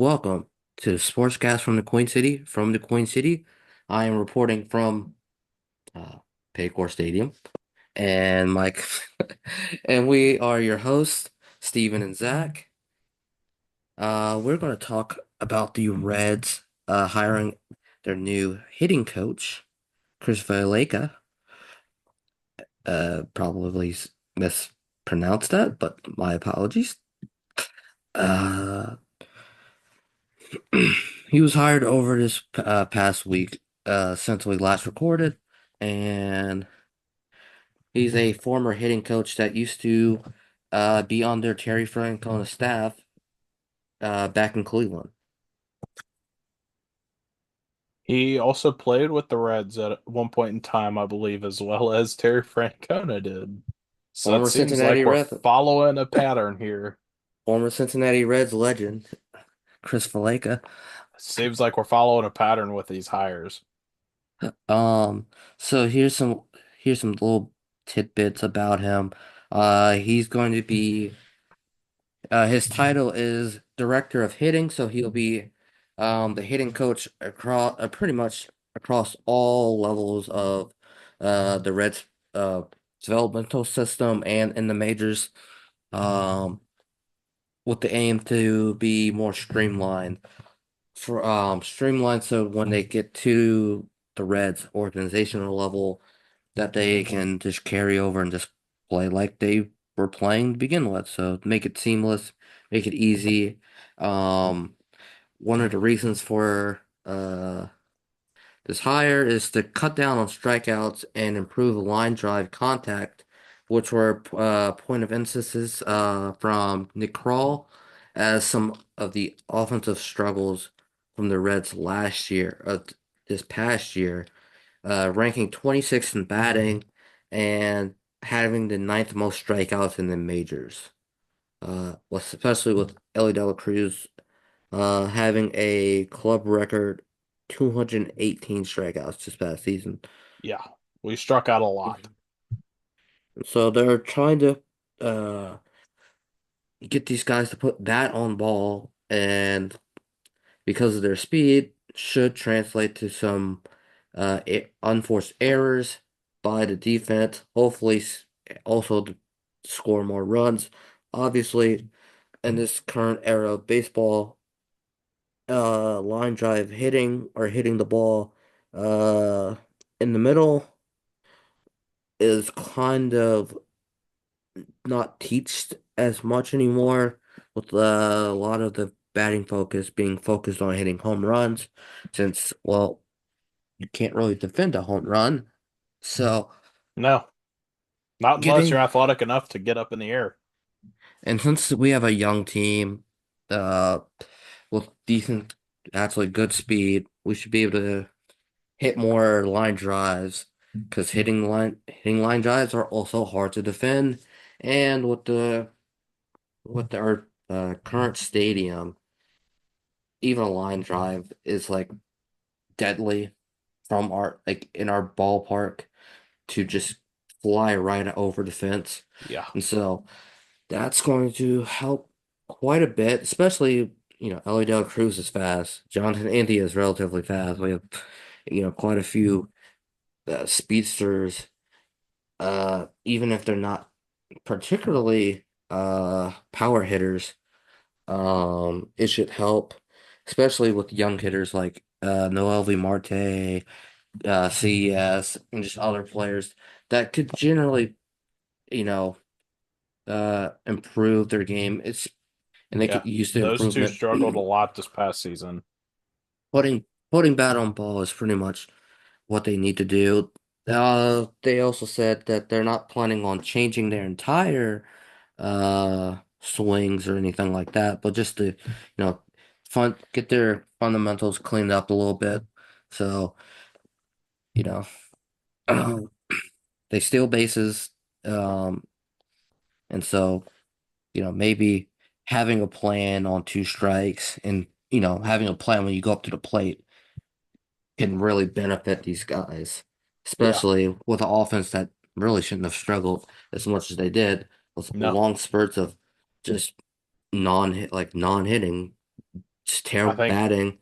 Welcome to Sportscast from the Queen City. From the Queen City, I am reporting from uh, Paycor Stadium, and Mike, and we are your hosts, Steven and Zach. We're going to talk about the Reds hiring their new hitting coach, Chris Valleca. Probably mispronounced that, but my apologies. Uh, He was hired over this past week since we last recorded, and he's a former hitting coach that used to be under Terry Francona's staff back in Cleveland. He also played with the Reds at one point in time, I believe, as well as Terry Francona did. So it Former seems Cincinnati like we're Reds, following a pattern here. former Cincinnati Reds legend, Chris Valleca. Seems like we're following a pattern with these hires. Um, so here's some little tidbits about him. He's going to be his title is Director of Hitting, so he'll be the hitting coach across pretty much across all levels of the Reds uh, developmental system and in the majors, um, with the aim to be more streamlined for streamlined so when they get to the Reds organizational level that they can just carry over and just play like they were playing to begin with. So make it seamless, make it easy. Um, One of the reasons for this hire is to cut down on strikeouts and improve line drive contact, which were point of emphasis from Nick Kroll as some of the offensive struggles from the Reds last year, this past year, ranking 26th in batting and having the ninth most strikeouts in the majors. Especially with Ellie De La Cruz having a club record 218 strikeouts this past season. Yeah, we struck out a lot. So they're trying to uh, get these guys to put that on ball, and because of their speed, should translate to some unforced errors by the defense. Hopefully, also to score more runs. Obviously, in this current era of baseball, line drive hitting or hitting the ball uh, in the middle is kind of not teached as much anymore, with a lot of the batting focus being focused on hitting home runs, since, well, you can't really defend a home run. So No, not unless getting you're athletic enough to get up in the air. and since we have a young team, uh, with decent, actually good speed, we should be able to hit more line drives because hitting line drives are also hard to defend. And with our current stadium, even a line drive is like deadly from our like in our ballpark to just fly right over the fence. Yeah, And so that's going to help quite a bit, especially, Ellie De La Cruz is fast. Jonathan India is relatively fast. We have, quite a few speedsters, even if they're not particularly power hitters. It should help, especially with young hitters like Noel V. Marte, CES, and just other players that could generally, you know, improve their game. And they yeah. could use the Those two improvement. struggled a lot this past season. Putting bat on ball is pretty much what they need to do. They also said that they're not planning on changing their entire swings or anything like that, but just to, get their fundamentals cleaned up a little bit. So, you know, they steal bases, um, and so, maybe having a plan on two strikes and, having a plan when you go up to the plate can really benefit these guys, Yeah, especially with an offense that really shouldn't have struggled as much as they did with no, long spurts of just non-hitting. just I terrible think, batting,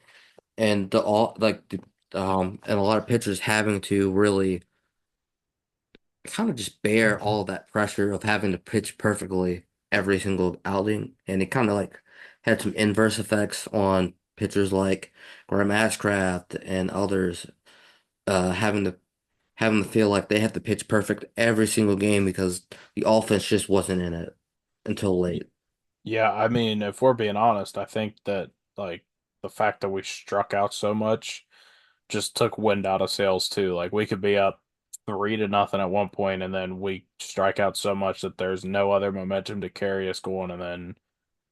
and the all like the and a lot of pitchers having to really kind of just bear all that pressure of having to pitch perfectly every single outing, and it kind of like had some inverse effects on pitchers like Graham Ashcraft and others, having to feel like they have to pitch perfect every single game because the offense just wasn't in it until y- late. yeah, I mean, if we're being honest, I think that like the fact that we struck out so much just took wind out of sails too. Like we could be up 3-0 at one point, and then we strike out so much that there's no other momentum to carry us going, and then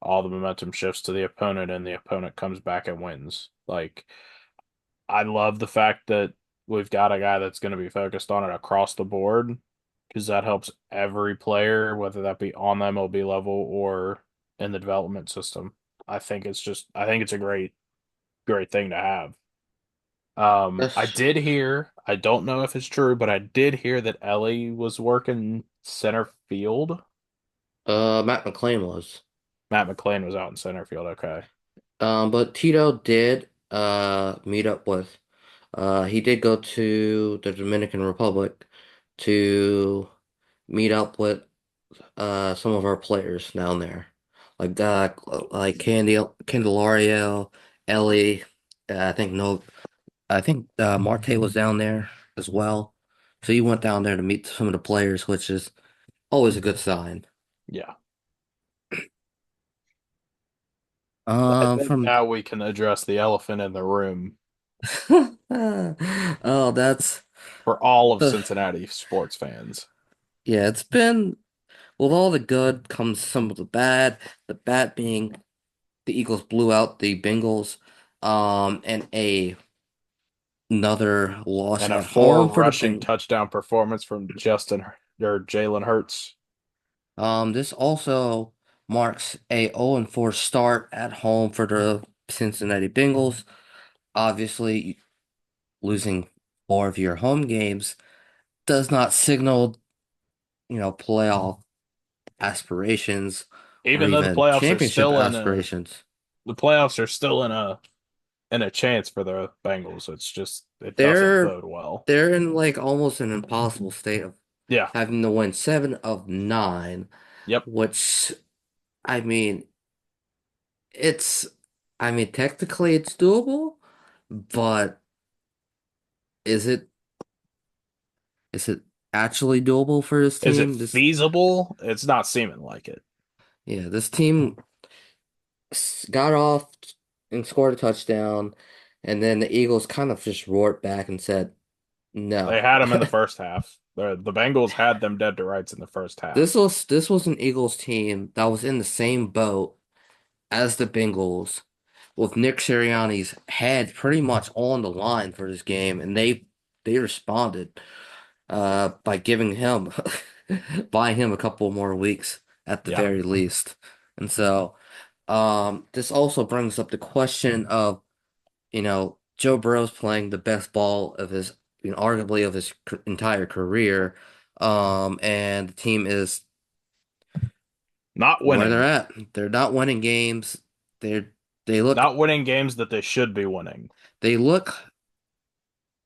all the momentum shifts to the opponent, and the opponent comes back and wins. Like I love the fact that we've got a guy that's going to be focused on it across the board because that helps every player, whether that be on the MLB level or in the development system. I think it's a great thing to have. I That's did hear, I don't know if it's true, but I did hear that Ellie was working center field. Matt McClain was. Matt McClain was out in center field. Okay. But Tito did meet up with he did go to the Dominican Republic to meet up with some of our players down there. Like Candelario, Ellie, I think no I think Marte was down there as well. So he went down there to meet some of the players, which is always a good sign. Yeah. I think From now we can address the elephant in the room oh, that's for all of the Cincinnati sports fans. yeah, it's been with all the good comes some of the bad. The bad being the Eagles blew out the Bengals, and another loss And a at home four for the rushing Bengals. touchdown performance from Justin or Jalen Hurts. This also marks a 0-4 start at home for the Cincinnati Bengals. Obviously, losing four of your home games does not signal, playoff aspirations or Even though even championship aspirations. the playoffs are still in a chance for the Bengals. It's just it doesn't They're bode well. they're in like almost an impossible state of Yeah. having to win 7 of 9, Yep. which I mean it's technically it's doable, but is it is it actually doable for this Is it team? This feasible? It's not seeming like it. Yeah, this team got off and scored a touchdown, and then the Eagles kind of just roared back and said, They "No." had them in the first half. The Bengals had them dead to rights in the first This half. was this was an Eagles team that was in the same boat as the Bengals, with Nick Sirianni's head pretty much on the line for this game, and they responded by giving him buying him a couple more weeks at the Yeah. very least. And so this also brings up the question of, Joe Burrow's playing the best ball of his, arguably of his entire career. And the team is Not where they're winning. at. They're not winning games. They're they look Not winning games that they should be winning. they look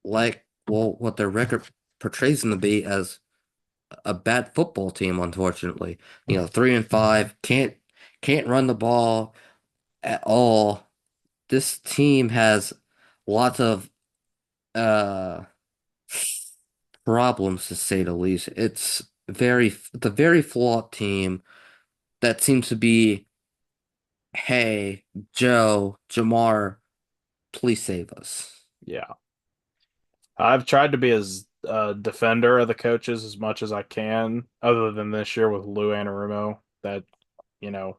like, well, what their record portrays them to be as a bad football team, unfortunately. 3-5, can't run the ball at all. This team has lots of uh problems to say the least. It's a very flawed team that seems to be, hey, Joe, Jamar, please save us. Yeah. I've tried to be as a defender of the coaches as much as I can, other than this year with Lou Anarumo. That, you know,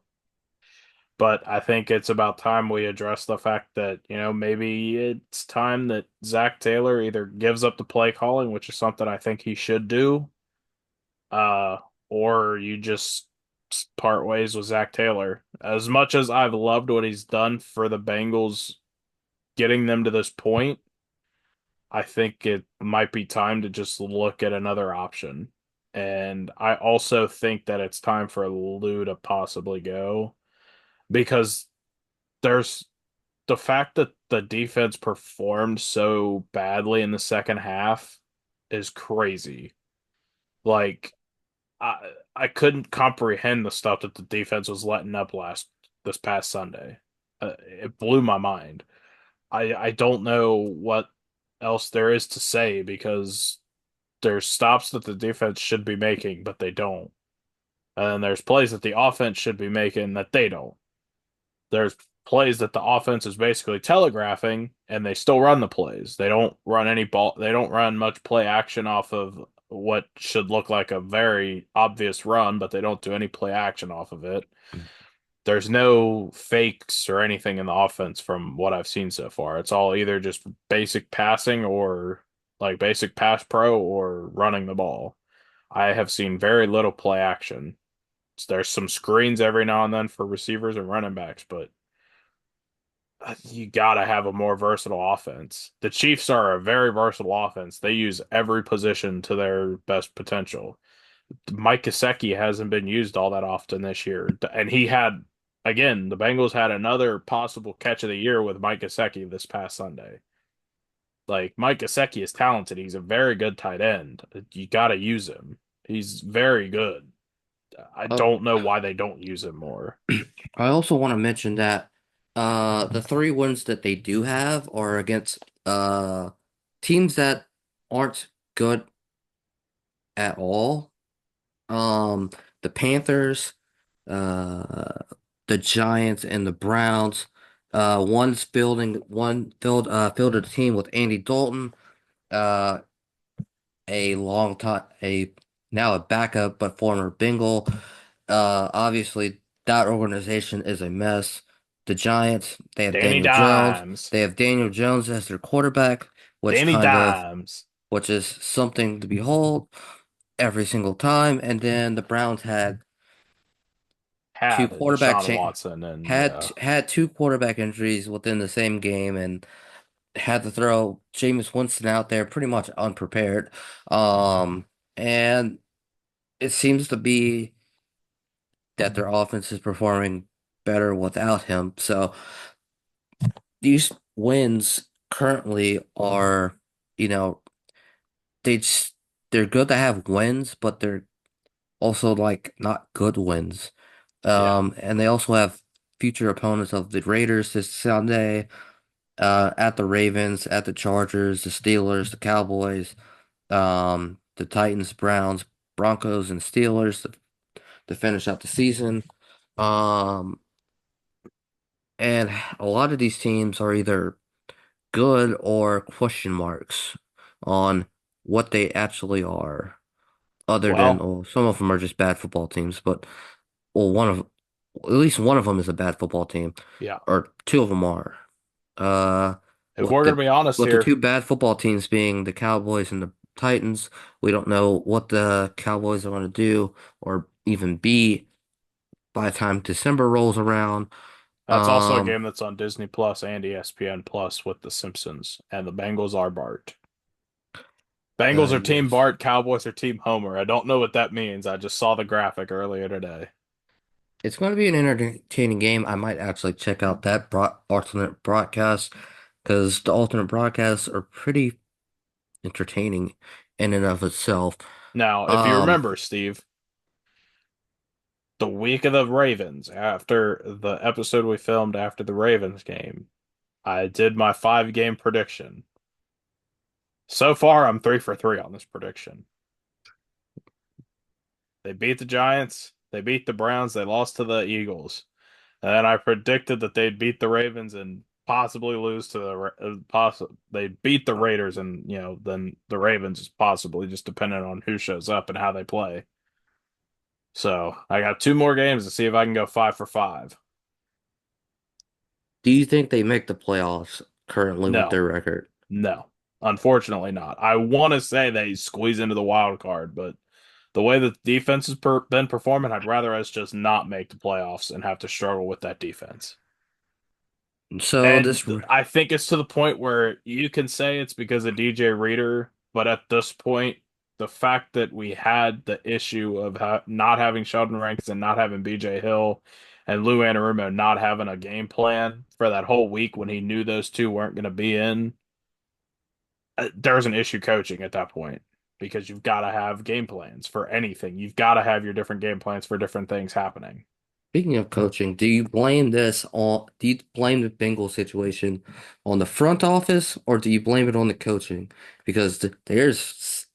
but I think it's about time we address the fact that, maybe it's time that Zach Taylor either gives up the play calling, which is something I think he should do, uh, or you just part ways with Zach Taylor. As much as I've loved what he's done for the Bengals, getting them to this point, I think it might be time to just look at another option. And I also think that it's time for Lou to possibly go because there's the fact that the defense performed so badly in the second half is crazy. Like I couldn't comprehend the stuff that the defense was letting up this past Sunday. It blew my mind. I don't know what else there is to say because there's stops that the defense should be making, but they don't. And then there's plays that the offense should be making that they don't. There's plays that the offense is basically telegraphing and they still run the plays. They don't run any ball, they don't run much play action off of what should look like a very obvious run, but they don't do any play action off of it. There's no fakes or anything in the offense from what I've seen so far. It's all either just basic passing or like basic pass pro or running the ball. I have seen very little play action. There's some screens every now and then for receivers and running backs, but you gotta have a more versatile offense. The Chiefs are a very versatile offense. They use every position to their best potential. Mike Gesicki hasn't been used all that often this year, and he had again the Bengals had another possible catch of the year with Mike Gesicki this past Sunday. Like Mike Gesicki is talented. He's a very good tight end. You gotta use him. He's very good. I Uh, don't know why they don't use him more. I also want to mention that the three wins that they do have are against teams that aren't good at all. Um, the Panthers, uh, the Giants, and the Browns. Fielded a team with Andy Dalton, uh, a long time a now a backup but former Bengal. Obviously that organization is a mess. The Giants, they have Danny Daniel Jones. Dimes. They have Daniel Jones as their quarterback, Danny Dimes which is something to behold every single time. And then the Browns two had a quarterback Deshaun cha Watson and yeah. had two quarterback injuries within the same game and had to throw Jameis Winston out there pretty much unprepared. And it seems to be that their offense is performing better without him. So these wins currently are, you know, they just, they're good to have wins, but they're also like not good wins. Yeah. And they also have future opponents of the Raiders this Sunday, at the Ravens, at the Chargers, the Steelers, the Cowboys, the Titans, Browns, Broncos, and Steelers to finish out the season. Um, and a lot of these teams are either good or question marks on what they actually are. Other than, Well, well, some of them are just bad football teams, but well, at least one of them is a bad football team, yeah. or two of them are. Uh, If we're gonna be honest with the here, two bad football teams being the Cowboys and the Titans, we don't know what the Cowboys are going to do or even be by the time December rolls around. that's also a Um, game that's on Disney Plus and ESPN Plus with The Simpsons, and the Bengals are Bart. Bengals are Team yes. Bart, Cowboys are Team Homer. I don't know what that means. I just saw the graphic earlier today. It's going to be an entertaining game. I might actually check out that alternate broadcast because the alternate broadcasts are pretty entertaining in and of itself. Now, if you Um, remember, Steve, the week of the Ravens, after the episode we filmed after the Ravens game, I did my 5 game prediction. So far, I'm 3 for 3 on this prediction. They beat the Giants, they beat the Browns, they lost to the Eagles. And then I predicted that they'd beat the Ravens and possibly lose to they'd beat the Raiders and then the Ravens is possibly just depending on who shows up and how they play. So I got 2 more games to see if I can go 5 for 5. do you think they make the playoffs currently with No, their record? no, unfortunately not. I want to say they squeeze into the wild card, but the way that the defense has been performing, I'd rather us just not make the playoffs and have to struggle with that defense. So And I think it's to the point where you can say it's because of DJ Reader, but at this point, the fact that we had the issue of not having Sheldon Rankins and not having BJ Hill, and Lou Anarumo not having a game plan for that whole week when he knew those two weren't going to be in, there's an issue coaching at that point because you've got to have game plans for anything. You've got to have your different game plans for different things happening. Speaking of coaching, do you blame the Bengals situation on the front office or do you blame it on the coaching? Because there's,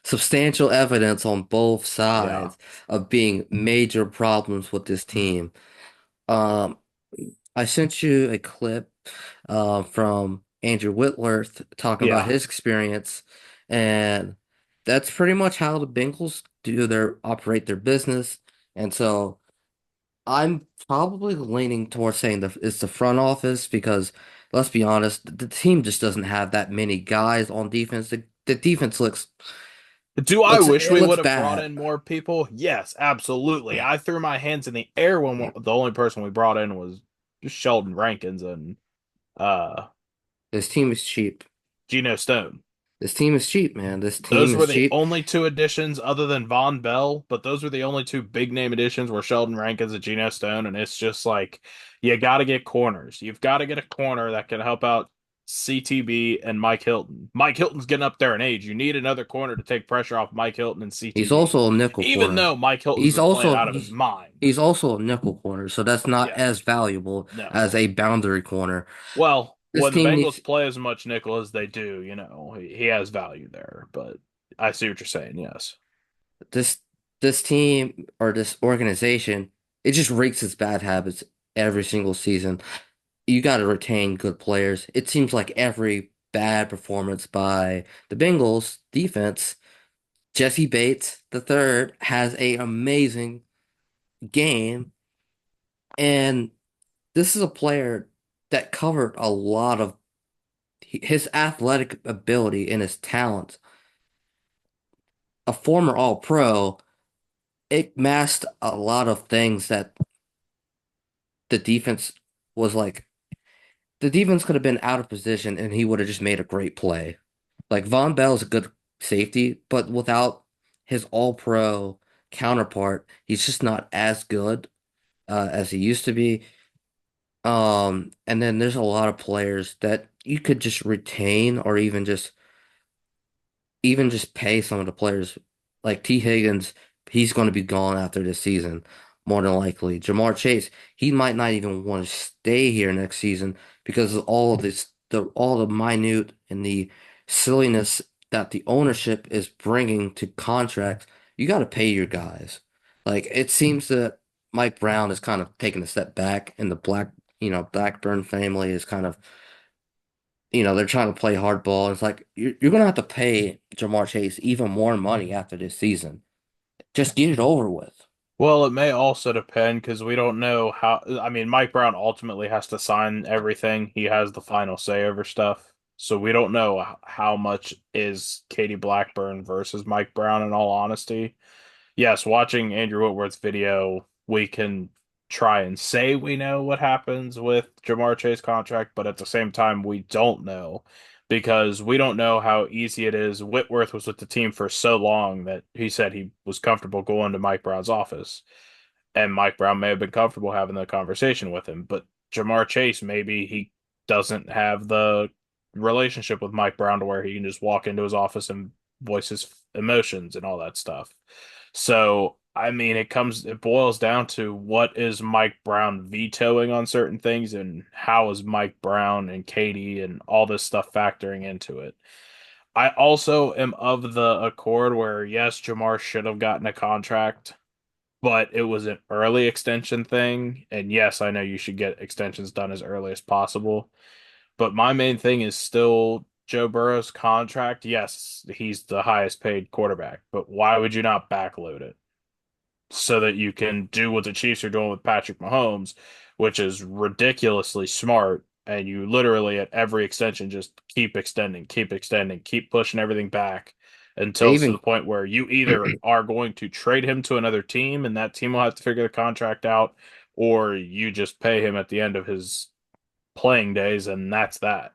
substantial evidence on both Yeah. sides of being major problems with this team. Um, I sent you a clip from Andrew Whitworth talking about Yeah. his experience, and that's pretty much how the Bengals operate their business. And so I'm probably leaning towards saying it's the front office because let's be honest, the team just doesn't have that many guys on defense. The defense Do I wish it we looks would have brought bad. in more people? Yes, absolutely. I threw my hands in the air when the only person we brought in was just Sheldon Rankins and uh This team is cheap. Geno Stone. This team is cheap, man. This team Those were is the cheap. only two additions other than Von Bell, but those were the only two big name additions were Sheldon Rankins and Geno Stone, and it's just like you got to get corners. You've got to get a corner that can help out CTB and Mike Hilton. Mike Hilton's getting up there in age. You need another corner to take pressure off Mike Hilton and He's CTB. also a nickel Even corner. though Mike Hilton's He's been playing also out of his he's mind. he's also a nickel corner, so that's not as Yes. valuable as No. a boundary corner. Well, This when the team needs Bengals play as much nickel as they do, he has value there, but I see what you're saying, yes. this this team or this organization, it just reeks its bad habits every single season. You got to retain good players. It seems like every bad performance by the Bengals defense, Jesse Bates the third has a amazing game, and this is a player that covered a lot of his athletic ability and his talent. A former All-Pro, it masked a lot of things that the defense was like. The defense could have been out of position and he would have just made a great play. Like Von Bell is a good safety, but without his all-pro counterpart, he's just not as good as he used to be. And then there's a lot of players that you could just retain or even just pay some of the players like T. Higgins, he's going to be gone after this season, more than likely. Jamar Chase, he might not even want to stay here next season because of all of all the minute and the silliness that the ownership is bringing to contracts. You got to pay your guys. Like it seems that Mike Brown is kind of taking a step back, and the Blackburn family is kind of they're trying to play hardball. It's like you're gonna have to pay Jamar Chase even more money after this season. Just get it over with. Well, it may also depend because we don't know how. I mean, Mike Brown ultimately has to sign everything. He has the final say over stuff. So we don't know how much is Katie Blackburn versus Mike Brown in all honesty. Yes, watching Andrew Whitworth's video, we can try and say we know what happens with Jamar Chase contract, but at the same time, we don't know because we don't know how easy it is. Whitworth was with the team for so long that he said he was comfortable going to Mike Brown's office, and Mike Brown may have been comfortable having the conversation with him, but Jamar Chase, maybe he doesn't have the relationship with Mike Brown to where he can just walk into his office and voice his emotions and all that stuff. So, I mean, it boils down to what is Mike Brown vetoing on certain things and how is Mike Brown and Katie and all this stuff factoring into it. I also am of the accord where, yes, Jamar should have gotten a contract, but it was an early extension thing. And yes, I know you should get extensions done as early as possible. But my main thing is still Joe Burrow's contract. Yes, he's the highest paid quarterback, but why would you not backload it so that you can do what the Chiefs are doing with Patrick Mahomes, which is ridiculously smart. And you literally at every extension just keep extending, keep pushing everything back They until it's to the even point where you either are going to trade him to another team and that team will have to figure the contract out, or you just pay him at the end of his playing days and that's that.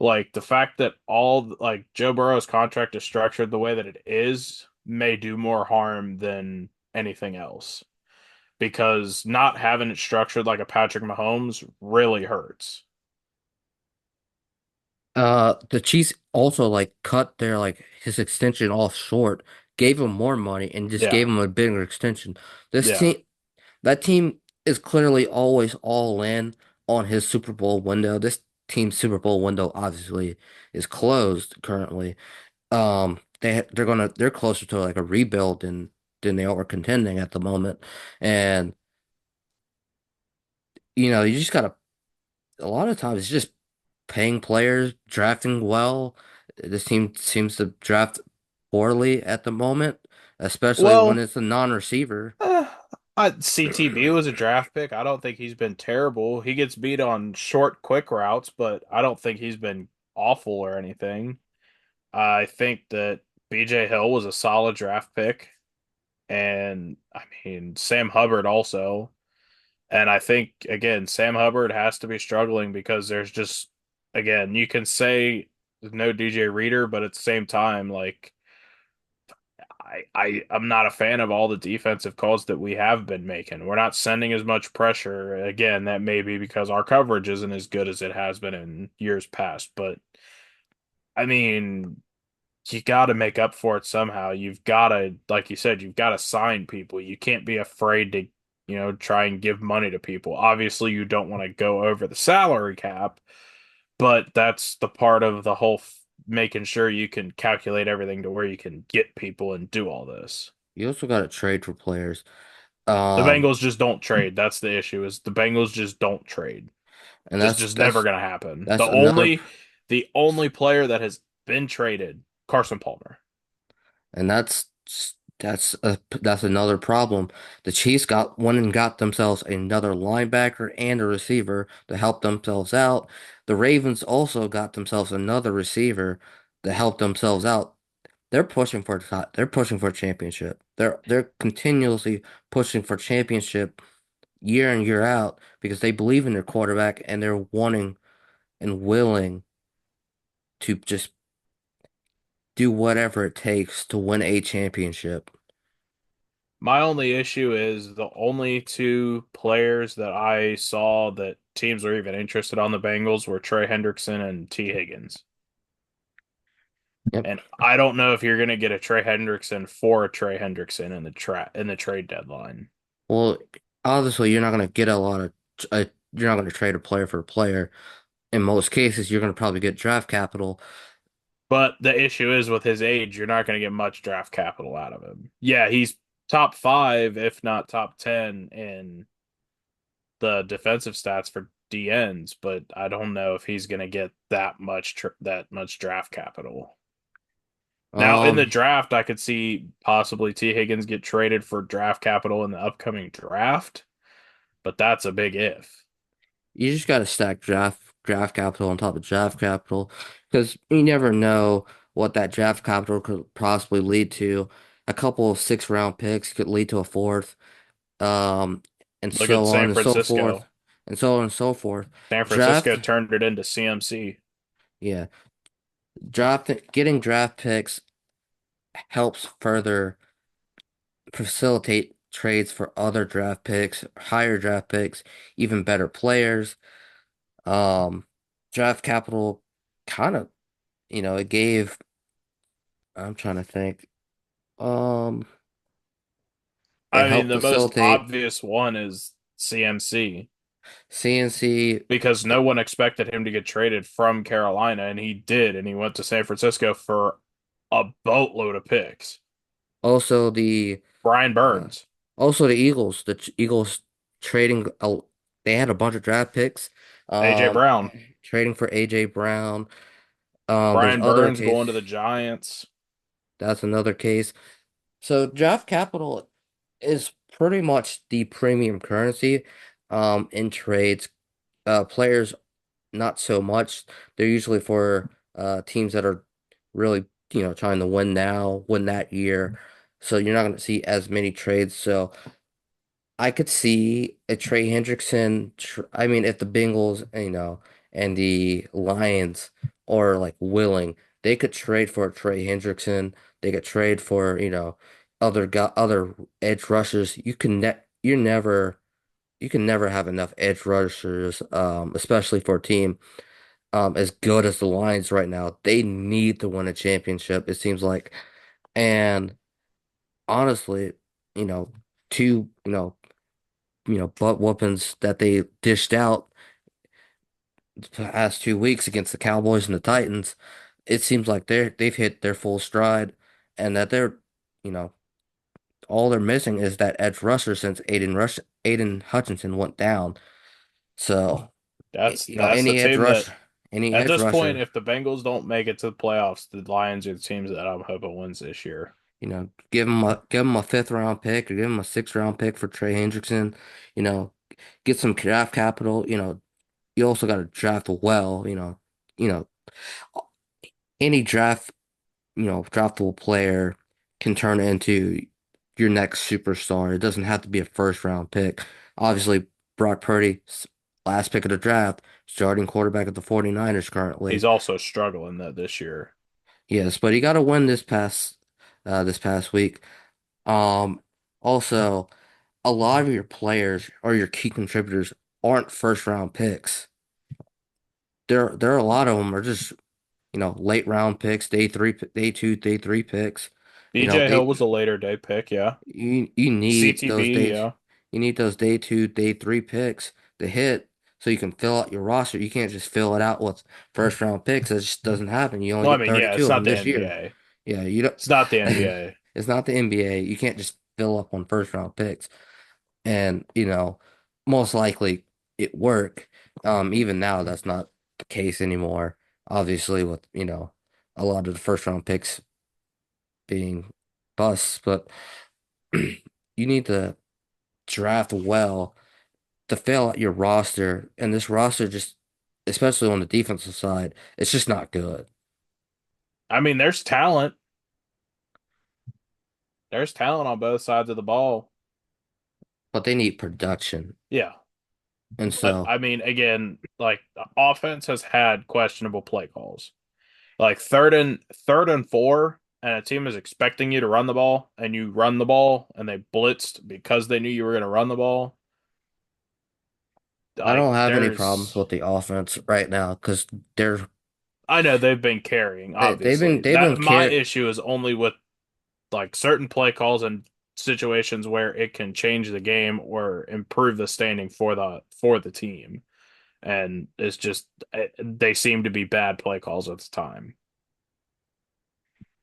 Like the fact that all like Joe Burrow's contract is structured the way that it is may do more harm than anything else because not having it structured like a Patrick Mahomes really hurts. The Chiefs also like cut their like his extension off short, gave him more money, and just Yeah, gave him a bigger extension. This yeah. team, that team is clearly always all in on his Super Bowl window. This team's Super Bowl window obviously is closed currently. They're closer to like a rebuild than they are contending at the moment. And you just gotta a lot of times it's just paying players, drafting well. This team seems to draft poorly at the moment, especially when Well, it's a non-receiver. eh, CTB was a draft pick. I don't think he's been terrible. He gets beat on short, quick routes, but I don't think he's been awful or anything. I think that BJ Hill was a solid draft pick, and I mean Sam Hubbard also. And I think again, Sam Hubbard has to be struggling because there's just again, you can say there's no DJ Reader, but at the same time, like I'm not a fan of all the defensive calls that we have been making. We're not sending as much pressure. Again, that may be because our coverage isn't as good as it has been in years past. But I mean, you got to make up for it somehow. You've got to, like you said, you've got to sign people. You can't be afraid to, try and give money to people. Obviously, you don't want to go over the salary cap, but that's the part of the whole making sure you can calculate everything to where you can get people and do all this. You also got to trade for players. The Um, Bengals just don't trade. That's the issue is the Bengals just don't trade. and That's that's just never that's going to happen. that's another The only player that has been traded, Carson Palmer. and that's another problem. The Chiefs went and got themselves another linebacker and a receiver to help themselves out. The Ravens also got themselves another receiver to help themselves out. They're pushing for a championship. They're continuously pushing for championship year in year out because they believe in their quarterback and they're wanting and willing to just do whatever it takes to win a championship. My only issue is the only two players that I saw that teams were even interested on the Bengals were Trey Hendrickson and T. Higgins. Yep. And I don't know if you're going to get a Trey Hendrickson for a Trey Hendrickson in the trade deadline. Well, obviously you're not going to get a lot of you're not going to trade a player for a player. In most cases, you're going to probably get draft capital. But the issue is with his age, you're not going to get much draft capital out of him. Yeah, he's top five, if not top 10 in the defensive stats for DNs, but I don't know if he's going to get that much draft capital. Now, in the Um, draft, I could see possibly T. Higgins get traded for draft capital in the upcoming draft, but that's a big if. you just got to stack draft capital on top of draft capital because you never know what that draft capital could possibly lead to. A couple of 6 round picks could lead to a fourth, um, and Look so at on San and so forth, Francisco. and so on and so forth. San Draft, Francisco turned it into CMC. yeah, getting draft picks helps further facilitate trades for other draft picks, higher draft picks, even better players. Um, Draft capital kind of, it gave, I'm trying to think. Um, it I mean, helped the most facilitate obvious one is CMC CNC. because no one expected him to get traded from Carolina, and he did, and he went to San Francisco for a boatload of picks. Also the Brian uh, Burns, also the Eagles. Eagles trading. They had a bunch of draft picks. AJ Um, Brown, Trading for AJ Brown. There's Brian other Burns case. going to the Giants. That's another case. So draft capital is pretty much the premium currency in trades. Players not so much. They're usually for teams that are really, trying to win now, win that year. So you're not going to see as many trades. So I could see a Trey Hendrickson. I mean, if the Bengals, and the Lions are like willing, they could trade for a Trey Hendrickson. They could trade for, other edge rushers. You can net. you're never you can never have enough edge rushers, especially for a team as good as the Lions right now. They need to win a championship, it seems like. And honestly, you know, two, butt whoopings that they dished out the past 2 weeks against the Cowboys and the Titans, it seems like they've hit their full stride and that you know, all they're missing is that edge rusher since Aiden Hutchinson went down. So, That's the team that any at edge this point, rusher, if the Bengals don't make it to the playoffs, the Lions are the teams that I'm hoping wins this year. give him a fifth round pick or give him a sixth round pick for Trey Hendrickson, you know, get some draft capital, you also got to draft well, you know, any draftable player can turn into your next superstar. It doesn't have to be a first round pick. Obviously, Brock Purdy, last pick of the draft, starting quarterback of the 49ers currently. He's also struggling that this year. Yes, but he got to win this past week. Um, Also, a lot of your players or your key contributors aren't first round picks. There are a lot of them are just, late round picks, day three, day two, day three picks. You know, BJ Hill they was a later day pick, yeah. you need those CTB, days. yeah. You need those day two, day three picks to hit so you can fill out your roster. You can't just fill it out with first round picks. That just doesn't happen. You only Well, I get mean, yeah, 32 it's of not them the this year. NBA. Yeah, you don't. It's not the NBA. It's not the NBA. You can't just fill up on first round picks. And, most likely it work. Even now, that's not the case anymore. Obviously, with, a lot of the first round picks being busts, but you need to draft well to fill out your roster. And this roster just, especially on the defensive side, it's just not good. I mean, there's talent. There's talent on both sides of the ball. But they need production. Yeah. And But so I mean, again, like the offense has had questionable play calls. Like third and four, and a team is expecting you to run the ball, and you run the ball, and they blitzed because they knew you were going to run the ball. I Like don't have any problems there's, with the offense right now because they're I know they've been carrying, they've been obviously. they've been That my care issue is only with like certain play calls and situations where it can change the game or improve the standing for the team. And it's just they seem to be bad play calls at the time.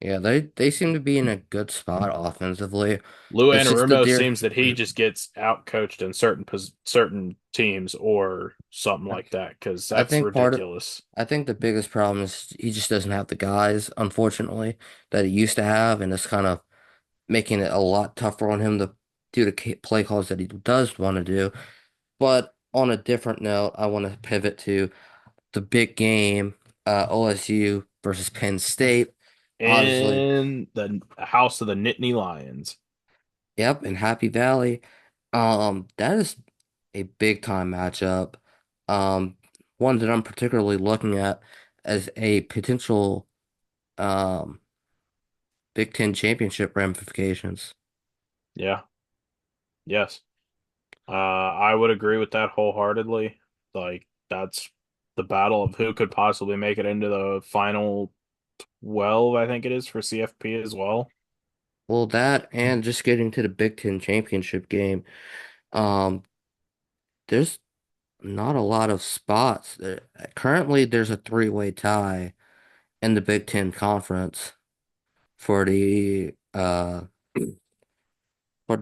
Yeah, they seem to be in a good spot offensively. Lou It's just the Anarumo deer. seems that he just gets out coached in certain teams or something I like that because I that's think part of ridiculous. I think the biggest problem is he just doesn't have the guys, unfortunately, that he used to have, and it's kind of making it a lot tougher on him to do the play calls that he does want to do. But on a different note, I want to pivot to the big game, OSU versus Penn State. Obviously, In the house of the Nittany Lions. yep, in Happy Valley. That is a big time matchup. Um, One that I'm particularly looking at as a potential um Big Ten championship ramifications. Yeah, yes. I would agree with that wholeheartedly. Like that's the battle of who could possibly make it into the final 12, I think it is for CFP as well. Well, that and just getting to the Big Ten championship game. Um, there's not a lot of spots. Currently, there's a three-way tie in the Big Ten Conference for the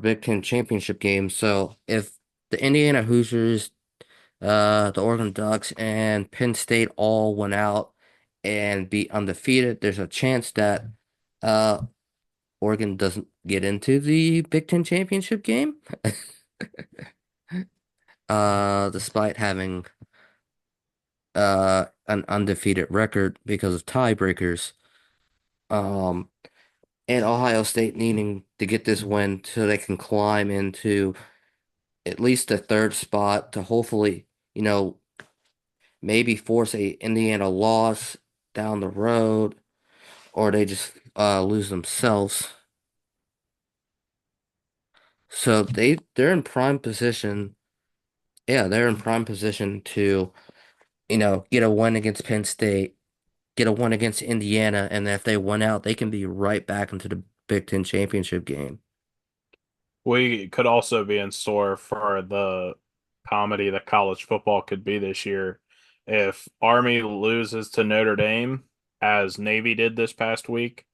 Big Ten championship game. So if the Indiana Hoosiers, the Oregon Ducks, and Penn State all went out and be undefeated, there's a chance that uh Oregon doesn't get into the Big Ten championship game, despite having an undefeated record because of tiebreakers. Um, and Ohio State needing to get this win so they can climb into at least the third spot to hopefully, maybe force a Indiana loss down the road, or they just lose themselves. So they're in prime position. Yeah, they're in prime position to, get a win against Penn State, get a win against Indiana, and then if they win out, they can be right back into the Big Ten championship game. We could also be in store for the comedy that college football could be this year. If Army loses to Notre Dame, as Navy did this past week,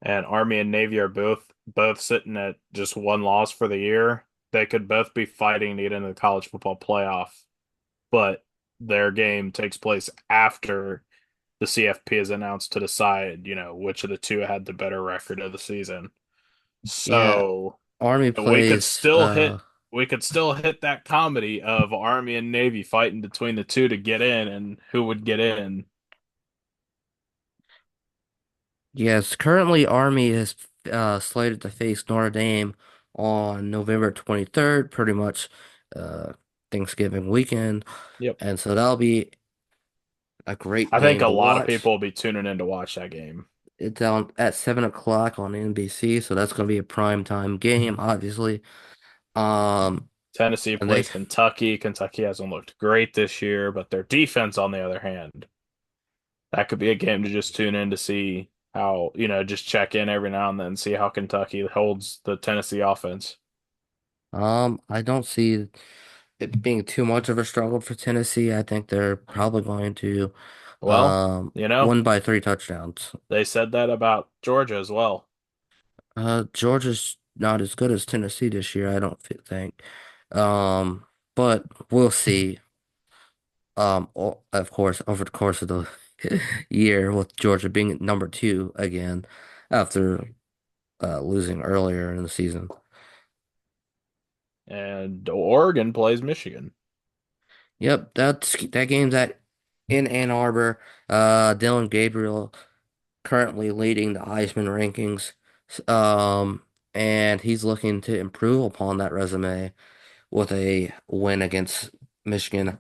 and Army and Navy are both sitting at just one loss for the year, they could both be fighting to get into the college football playoff. But their game takes place after the CFP is announced to decide, which of the two had the better record of the season. Yeah, So Army we could plays still hit we could still hit that comedy of Army and Navy fighting between the two to get in and who would get in. yes, currently Army is slated to face Notre Dame on November 23rd, pretty much uh Thanksgiving weekend. Yep. And so that'll be a great I think game a to lot of watch. people will be tuning in to watch that game. It's on at 7 o'clock on NBC, so that's going to be a prime time game, obviously. Um, Tennessee and they, plays Kentucky. Kentucky hasn't looked great this year, but their defense, on the other hand, that could be a game to just tune in to see how, just check in every now and then, see how Kentucky holds the Tennessee offense. I don't see it being too much of a struggle for Tennessee. I think they're probably going to Well, win by 3 touchdowns. they said that about Georgia as well. Georgia's not as good as Tennessee this year, I don't think. Um, but we'll see. Of course, over the course of the year, with Georgia being at number two again after losing earlier in the season. And Oregon plays Michigan. Yep, that game's at in Ann Arbor. Dylan Gabriel currently leading the Heisman rankings. Um, and he's looking to improve upon that resume with a win against Michigan.